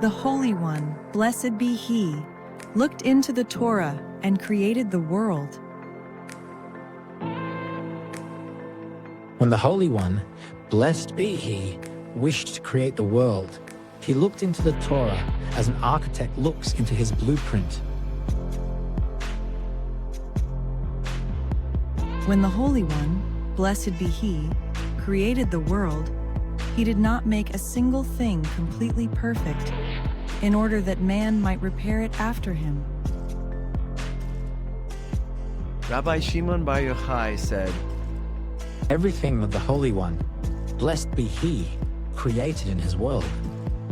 The Holy One, blessed be He, looked into the Torah and created the world. When the Holy One, blessed be He, wished to create the world, He looked into the Torah as an architect looks into his blueprint. When the Holy One, blessed be He, created the world, He did not make a single thing completely perfect, in order that man might repair it after him. Rabbi Shimon Bar Yochai said, Everything that the Holy One, blessed be He, created in His world,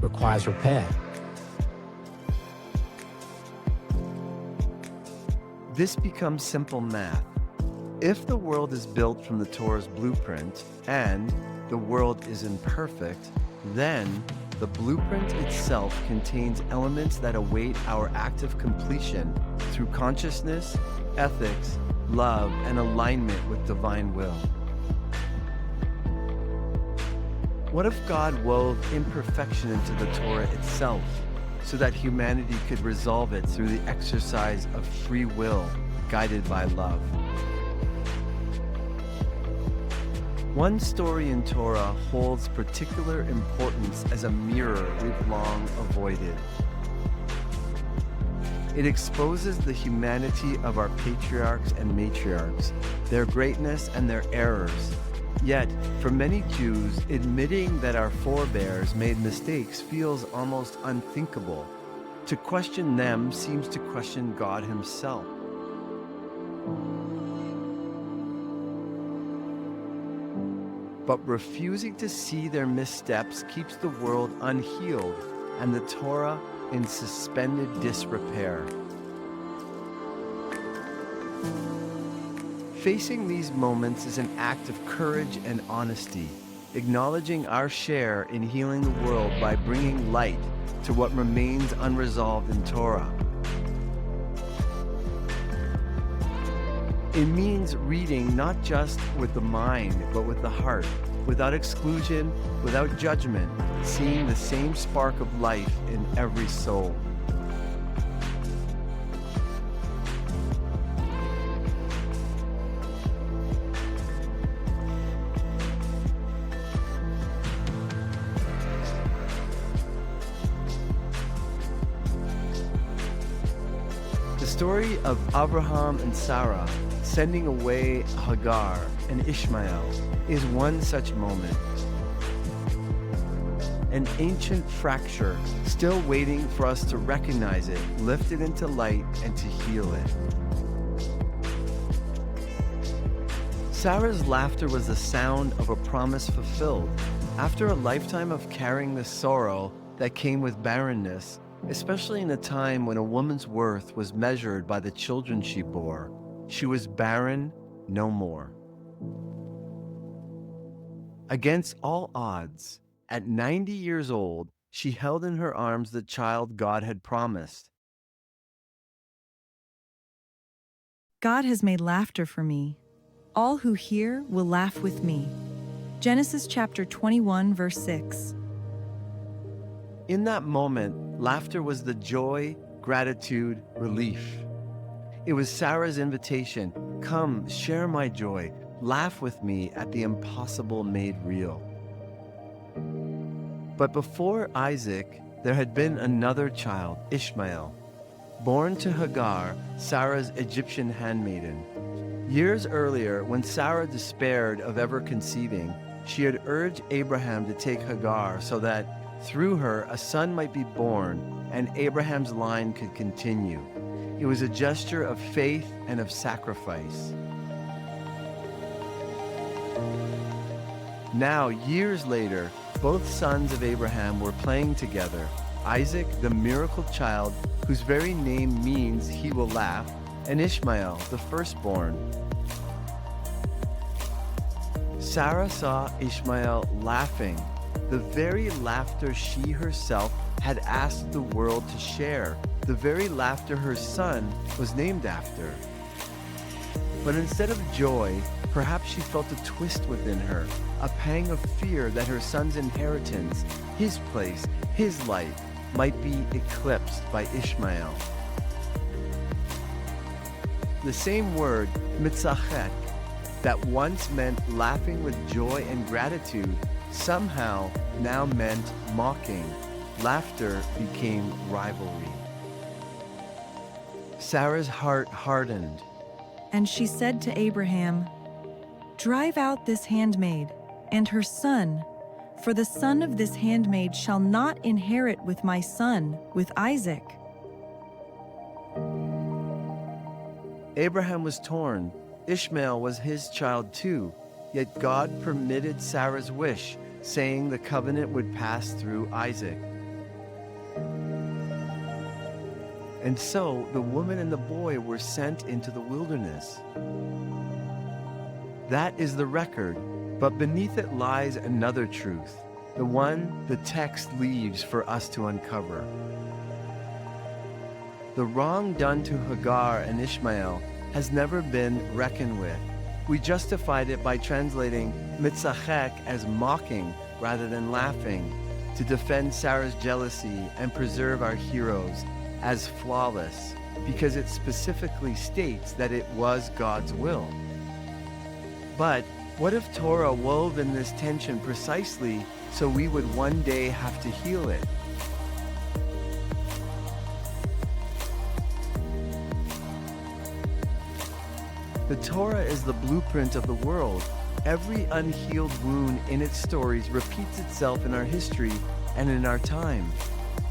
requires repair. this becomes simple math. If the world is built from the Torah's blueprint and the world is imperfect, then the blueprint itself contains elements that await our active completion through consciousness, ethics, love, and alignment with divine will. What if God wove imperfection into the Torah itself so that humanity could resolve it through the exercise of free will guided by love? One story in Torah holds particular importance as a mirror we've long avoided. It exposes the humanity of our patriarchs and matriarchs, their greatness and their errors. Yet, for many Jews, admitting that our forebears made mistakes feels almost unthinkable. To question them seems to question God Himself. But refusing to see their missteps keeps the world unhealed and the Torah in suspended disrepair. Facing these moments is an act of courage and honesty, acknowledging our share in healing the world by bringing light to what remains unresolved in Torah. It means reading not just with the mind, but with the heart, without exclusion, without judgment, seeing the same spark of life in every soul. The story of Abraham and Sarah sending away Hagar and Ishmael is one such moment. An ancient fracture still waiting for us to recognize it, lift it into light, and to heal it. Sarah's laughter was the sound of a promise fulfilled. After a lifetime of carrying the sorrow that came with barrenness, especially in a time when a woman's worth was measured by the children she bore, she was barren no more. Against all odds, at 90 years old, she held in her arms the child God had promised. God has made laughter for me. All who hear will laugh with me. Genesis chapter 21, verse 6. In that moment, laughter was the joy, gratitude, relief. It was Sarah's invitation, come, share my joy, laugh with me at the impossible made real. But before Isaac, there had been another child, Ishmael, born to Hagar, Sarah's Egyptian handmaiden. Years earlier, when Sarah despaired of ever conceiving, she had urged Abraham to take Hagar so that through her a son might be born and Abraham's line could continue. It was a gesture of faith and of sacrifice. Now, years later, both sons of Abraham were playing together. Isaac, the miracle child, whose very name means he will laugh, and Ishmael, the firstborn. Sarah saw Ishmael laughing, the very laughter she herself had asked the world to share, the very laughter her son was named after. But instead of joy, perhaps she felt a twist within her, a pang of fear that her son's inheritance, his place, his life, might be eclipsed by Ishmael. The same word, mitzachek, that once meant laughing with joy and gratitude, somehow now meant mocking. Laughter became rivalry. Sarah's heart hardened. And she said to Abraham, "Drive out this handmaid and her son, for the son of this handmaid shall not inherit with my son, with Isaac." Abraham was torn. Ishmael was his child too, yet God permitted Sarah's wish, saying the covenant would pass through Isaac. And so the woman and the boy were sent into the wilderness. That is the record, but beneath it lies another truth, the one the text leaves for us to uncover. The wrong done to Hagar and Ishmael has never been reckoned with. We justified it by translating mitzachek as mocking rather than laughing, to defend Sarah's jealousy and preserve our heroes as flawless, because it specifically states that it was God's will. But what if Torah wove in this tension precisely so we would one day have to heal it? The Torah is the blueprint of the world. Every unhealed wound in its stories repeats itself in our history and in our time.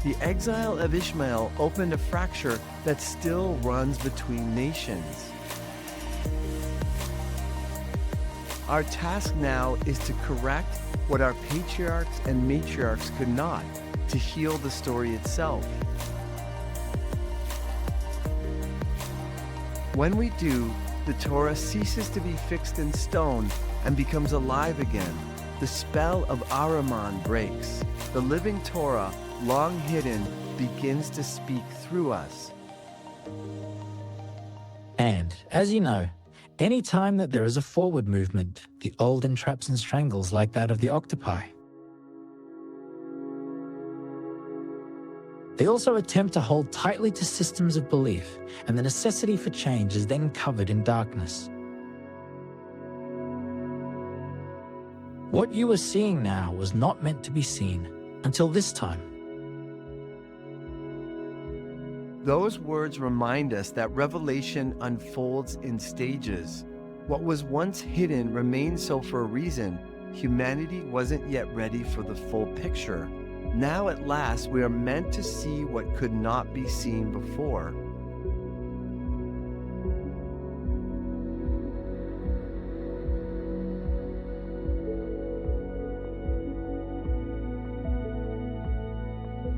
The exile of Ishmael opened a fracture that still runs between nations. Our task now is to correct what our patriarchs and matriarchs could not, to heal the story itself. When we do, the Torah ceases to be fixed in stone and becomes alive again. The spell of Ahriman breaks. The living Torah, long hidden, begins to speak through us. And, as you know, any time that there is a forward movement, the old entraps and strangles like that of the octopi. They also attempt to hold tightly to systems of belief, and the necessity for change is then covered in darkness. What you are seeing now was not meant to be seen until this time. Those words remind us that revelation unfolds in stages. What was once hidden remains so for a reason. Humanity wasn't yet ready for the full picture. Now at last we are meant to see what could not be seen before.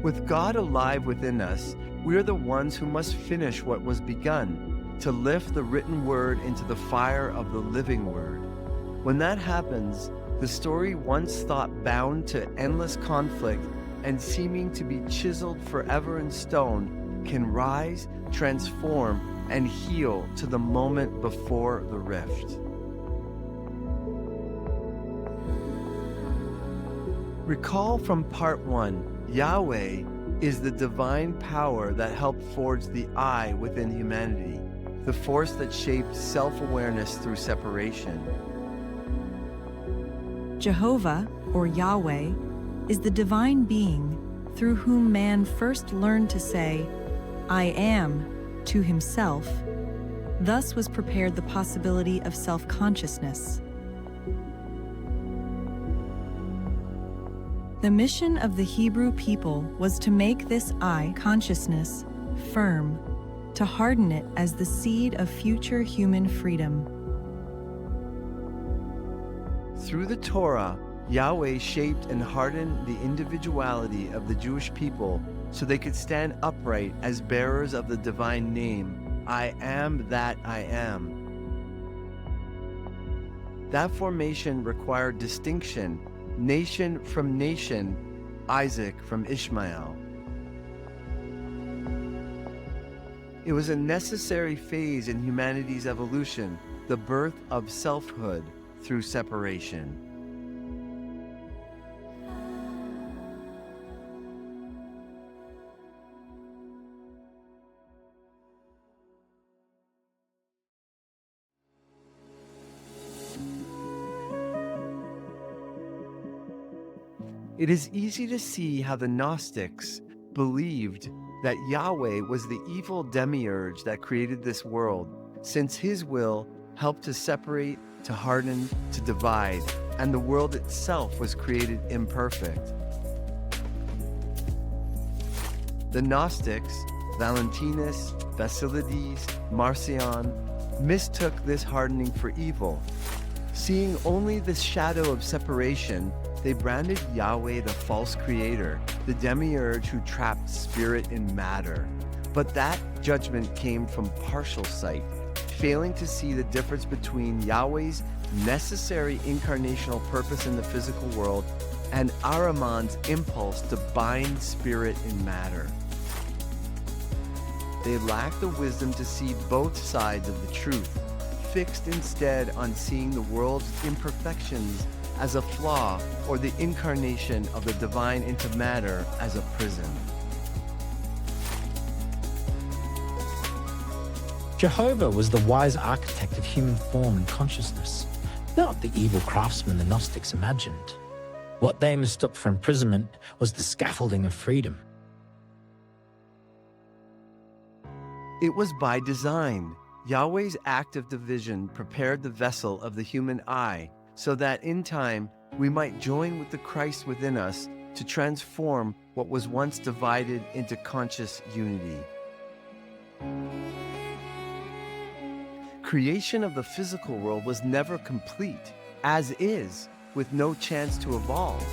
With God alive within us, we are the ones who must finish what was begun, to lift the written word into the fire of the living word. When that happens, the story once thought bound to endless conflict and seeming to be chiseled forever in stone can rise, transform, and heal to the moment before the rift. Recall from part 1, Yahweh is the divine power that helped forge the I within humanity, the force that shaped self-awareness through separation. Jehovah, or Yahweh, is the divine being through whom man first learned to say, "I am," to himself. Thus was prepared the possibility of self-consciousness. The mission of the Hebrew people was to make this I consciousness firm, to harden it as the seed of future human freedom. Through the Torah, Yahweh shaped and hardened the individuality of the Jewish people so they could stand upright as bearers of the divine name, I am that I am. That formation required distinction, nation from nation, Isaac from Ishmael. It was a necessary phase in humanity's evolution, the birth of selfhood through separation. It is easy to see how the Gnostics believed that Yahweh was the evil demiurge that created this world, since his will helped to separate, to harden, to divide, and the world itself was created imperfect. The Gnostics, Valentinus, Basilides, Marcion, mistook this hardening for evil. Seeing only the shadow of separation, they branded Yahweh the false creator, the demiurge who trapped spirit in matter. But that judgment came from partial sight, failing to see the difference between Yahweh's necessary incarnational purpose in the physical world and Ahriman's impulse to bind spirit in matter. They lacked the wisdom to see both sides of the truth, fixed instead on seeing the world's imperfections as a flaw or the incarnation of the divine into matter as a prison. Jehovah was the wise architect of human form and consciousness, not the evil craftsman the Gnostics imagined. What they mistook for imprisonment was the scaffolding of freedom. It was by design. Yahweh's act of division prepared the vessel of the human eye so that in time we might join with the Christ within us to transform what was once divided into conscious unity. Creation of the physical world was never complete, as is, with no chance to evolve.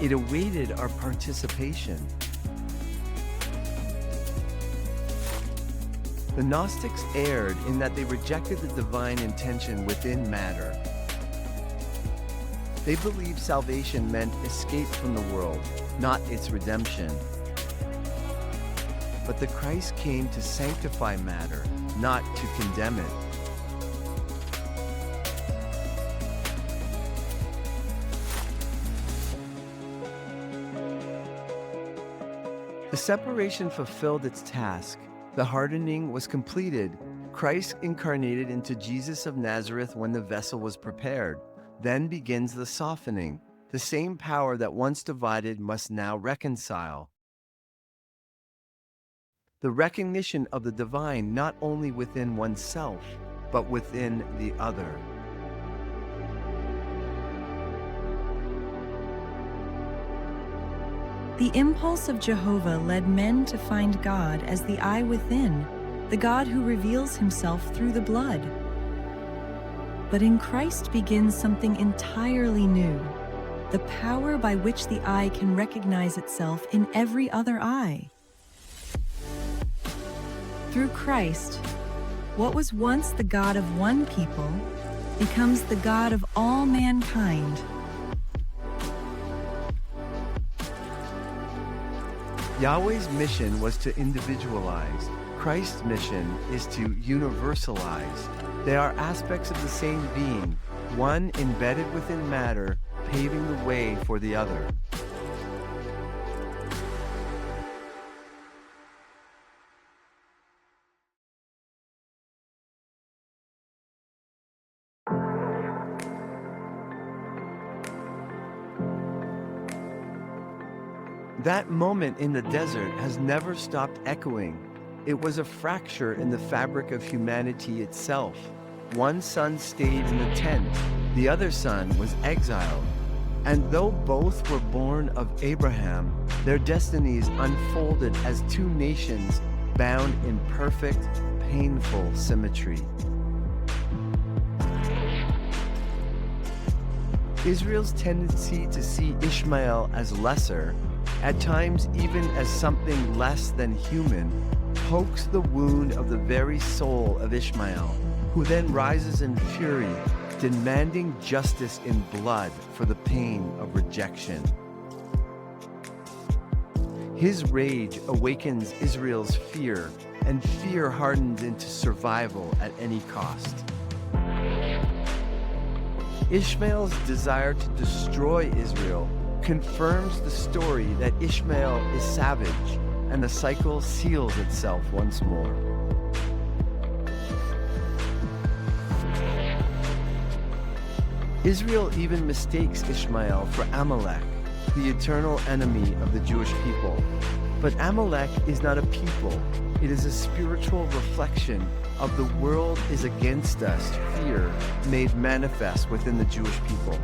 It awaited our participation. The Gnostics erred in that they rejected the divine intention within matter. They believed salvation meant escape from the world, not its redemption. But the Christ came to sanctify matter, not to condemn it. The separation fulfilled its task. The hardening was completed. Christ incarnated into Jesus of Nazareth when the vessel was prepared. Then begins the softening. The same power that once divided must now reconcile. The recognition of the divine not only within oneself, but within the other. The impulse of Jehovah led men to find God as the eye within, the God who reveals himself through the blood. But in Christ begins something entirely new, the power by which the eye can recognize itself in every other eye. Through Christ, what was once the God of one people becomes the God of all mankind. Yahweh's mission was to individualize. Christ's mission is to universalize. They are aspects of the same being, one embedded within matter, paving the way for the other. That moment in the desert has never stopped echoing. It was a fracture in the fabric of humanity itself. One son stayed in the tent, the other son was exiled. And though both were born of Abraham, their destinies unfolded as two nations bound in perfect, painful symmetry. Israel's tendency to see Ishmael as lesser, at times even as something less than human, pokes the wound of the very soul of Ishmael, who then rises in fury, demanding justice in blood for the pain of rejection. His rage awakens Israel's fear, and fear hardens into survival at any cost. Ishmael's desire to destroy Israel confirms the story that Ishmael is savage, and the cycle seals itself once more. Israel even mistakes Ishmael for Amalek, the eternal enemy of the Jewish people. But Amalek is not a people. It is a spiritual reflection of the world is against us, fear made manifest within the Jewish people.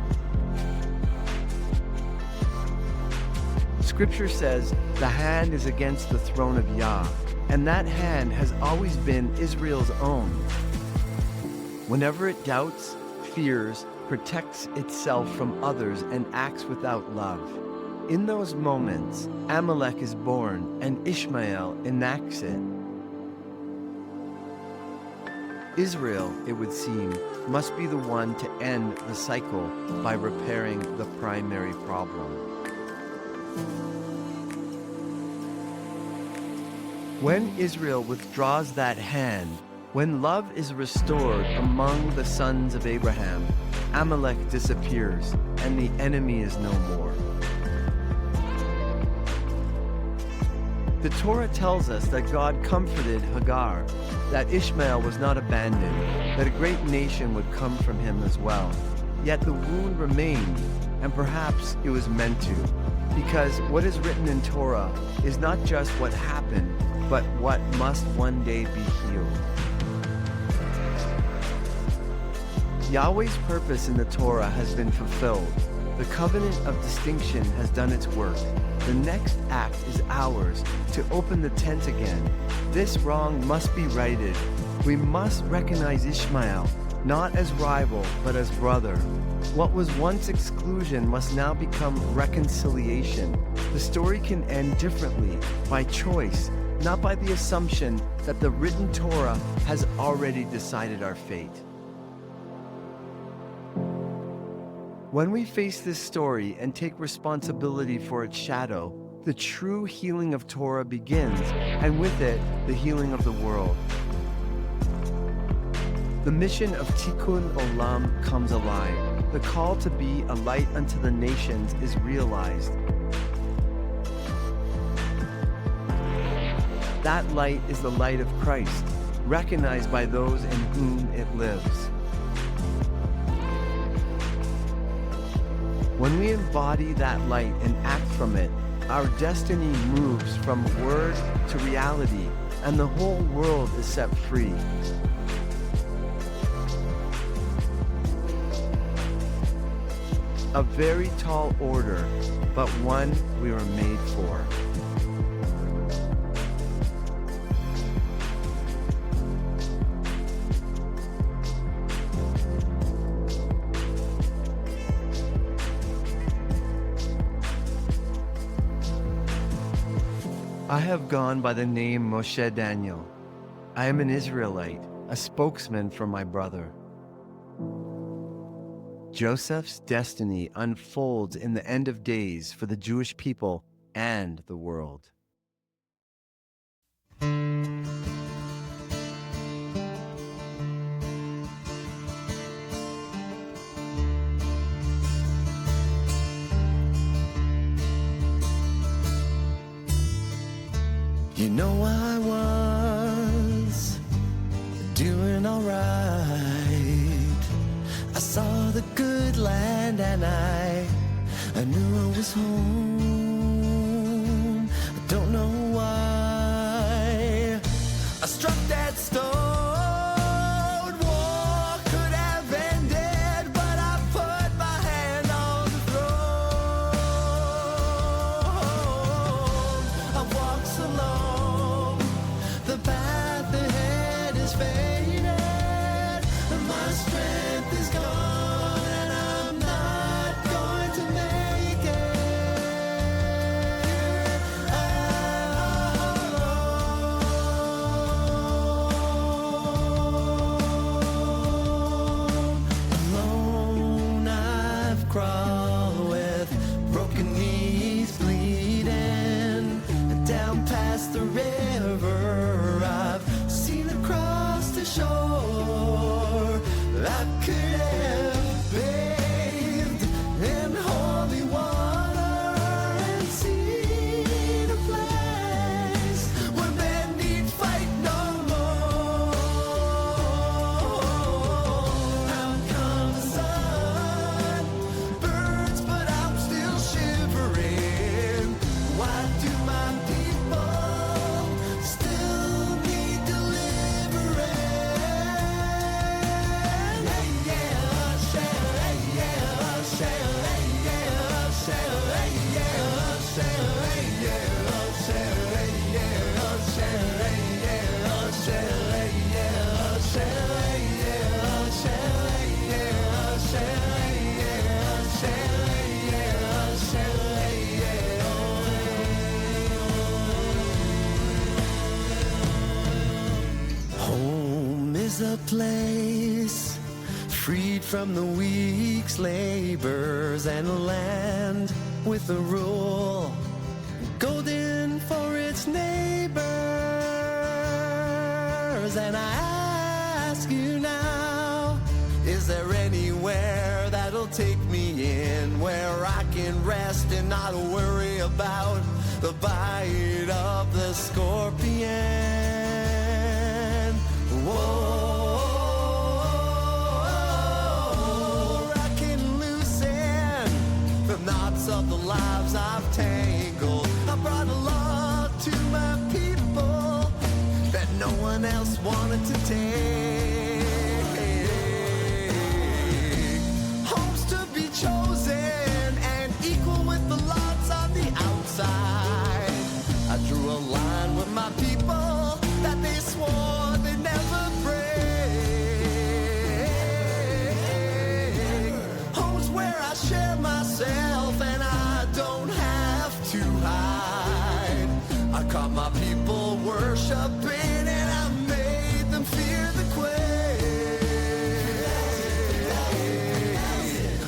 Scripture says the hand is against the throne of Yah, and that hand has always been Israel's own. Whenever it doubts, fears, protects itself from others, and acts without love. In those moments, Amalek is born and Ishmael enacts it. Israel, it would seem, must be the one to end the cycle by repairing the primary problem. When Israel withdraws that hand, when love is restored among the sons of Abraham, Amalek disappears and the enemy is no more. The Torah tells us that God comforted Hagar, that Ishmael was not abandoned, that a great nation would come from him as well. Yet the wound remained, and perhaps it was meant to, because what is written in Torah is not just what happened, but what must one day be healed. Yahweh's purpose in the Torah has been fulfilled. The covenant of distinction has done its work. The next act is ours, to open the tent again. This wrong must be righted. We must recognize Ishmael, not as rival, but as brother. What was once exclusion must now become reconciliation. The story can end differently, by choice, not by the assumption that the written Torah has already decided our fate. When we face this story and take responsibility for its shadow, the true healing of Torah begins, and with it, the healing of the world. The mission of Tikkun Olam comes alive. The call to be a light unto the nations is realized. That light is the light of Christ, recognized by those in whom it lives. When we embody that light and act from it, our destiny moves from word to reality, and the whole world is set free. A very tall order, but one we were made for. I have gone by the name Moshe Daniel. I am an Israelite, a spokesman for my brother. Joseph's destiny unfolds in the end of days for the Jewish people and the world. You know I was doing alright. I saw the good land and I knew I was home. I don't know why I struck that stone. War could have ended, but I put my hand on the throne. I walk so long, the path ahead is faded, my strength is gone, and I'm not going to make it. is a place freed from the week's labors, and a land with a rule golden for its neighbors. And I ask you now, is there anywhere that'll take me in, where I can rest and not worry about the bite of the scorpion? Whoa, I can loosen the knots of the lives I've tangled. I brought a law to my people that no one else wanted to take. Homes to be chosen and equal with the lots on the outside. I drew a line with my people that they swore they'd never break. Homes where I share myself and I don't have to hide. I caught my people worshiping and I made them fear the quake.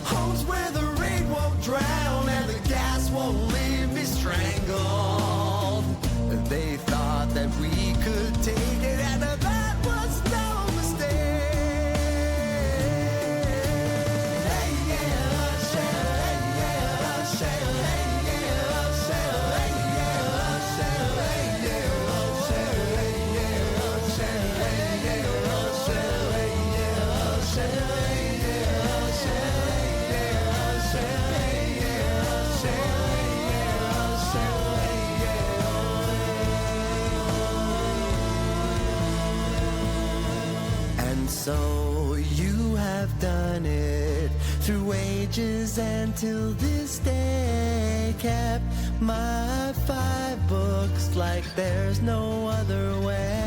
Homes where the rain won't drown and the gas won't leave me strangled. They thought that we could take it, and that was no So you have done it through ages and till this day, kept my 5 books like there's no other way.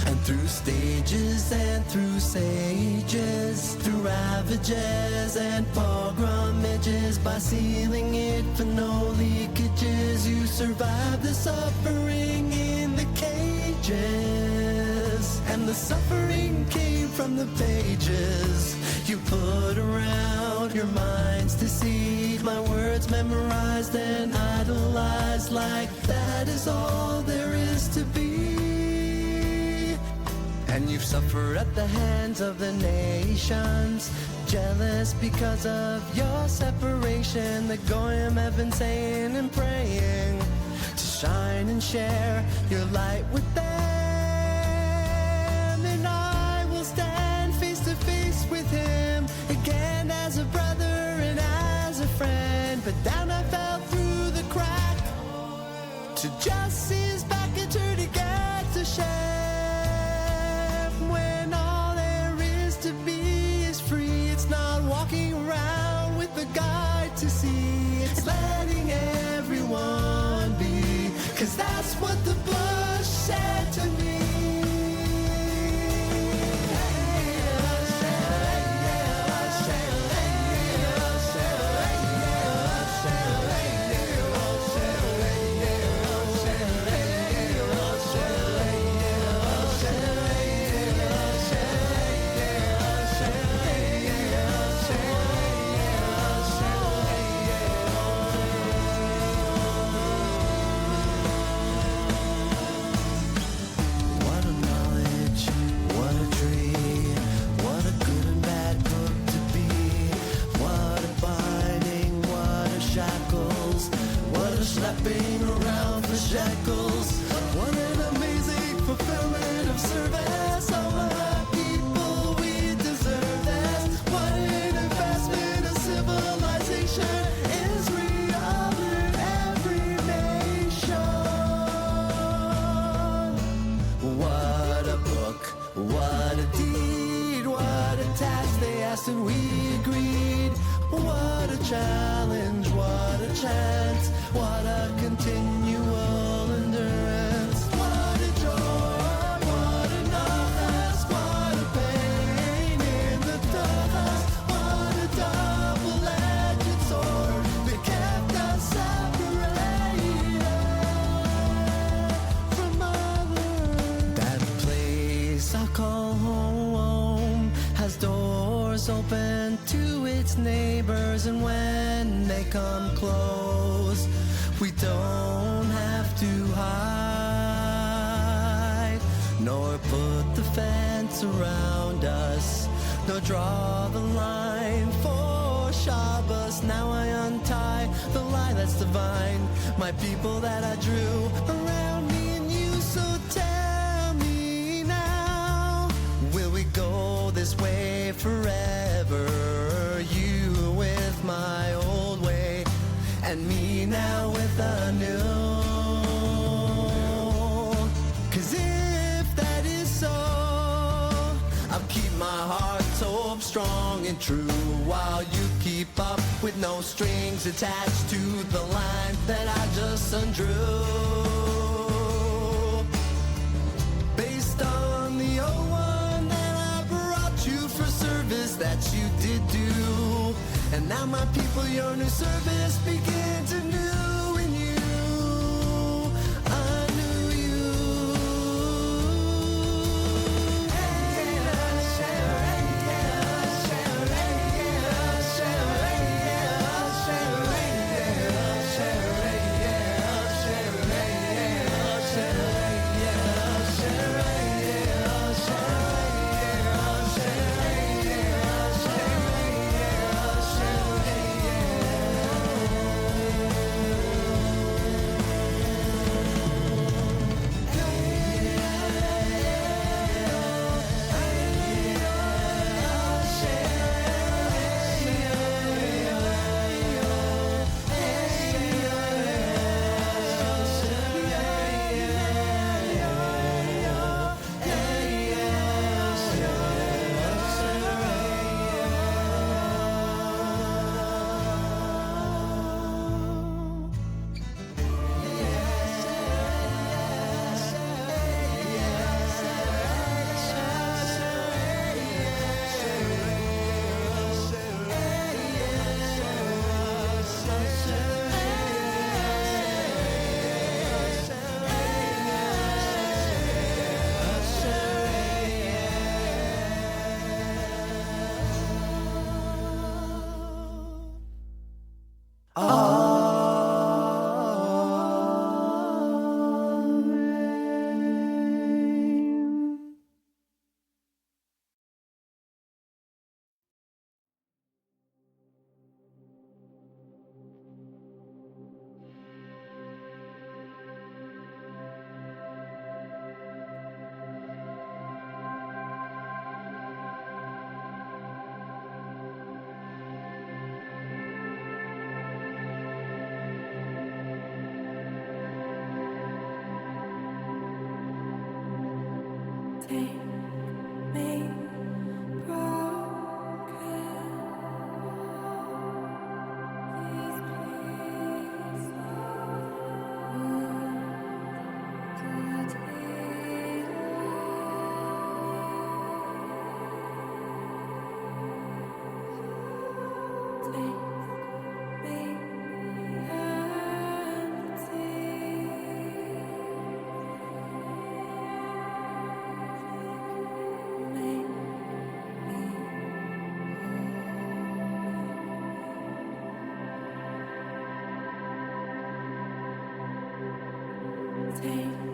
And through stages and through sages, through ravages and pilgrimages, by sealing it for no leakages, you survived the suffering in the cages. And the suffering came from the pages you put around your minds to see. My words memorized and idolized, like that is all there is to be. And you've suffered at the hands of the nations, jealous because of your separation. The Goyim have been saying and praying to shine and share your light with them. And I will stand face to face with him again as a brother and as a friend. But down I fell through the crack to just see his back and turn to get to Shem. When all there is to be is free, it's not walking around with a guide to see. It's letting everyone be, 'cause that's what the bush said to me. Slapping around for shackles. What an amazing fulfillment of service. All of our people, we deserve this. What an investment of civilization. Israel in every nation. What a book, what a deed, what a task they asked and we agreed. What a challenge, what a chance, what a continual endurance. What a joy, what a nafas, what a pain in the toughas. What a double-edged sword that kept us separated from others. That place just neighbors, and when they come close, we don't have to hide, nor put the fence around us, nor draw the line for Shabbos. Now I untie the line that's divine, my people that I drew around me and you. So tell me now, will we go this way forever? You with my old way, and me now with a new. 'Cause if that is so, I'll keep my heart so strong and true, while you keep up with no strings attached to the line that I just undrew. Based on the old one that I brought you for service that you did do, and now my people, your new service begins anew in you. I knew you. Take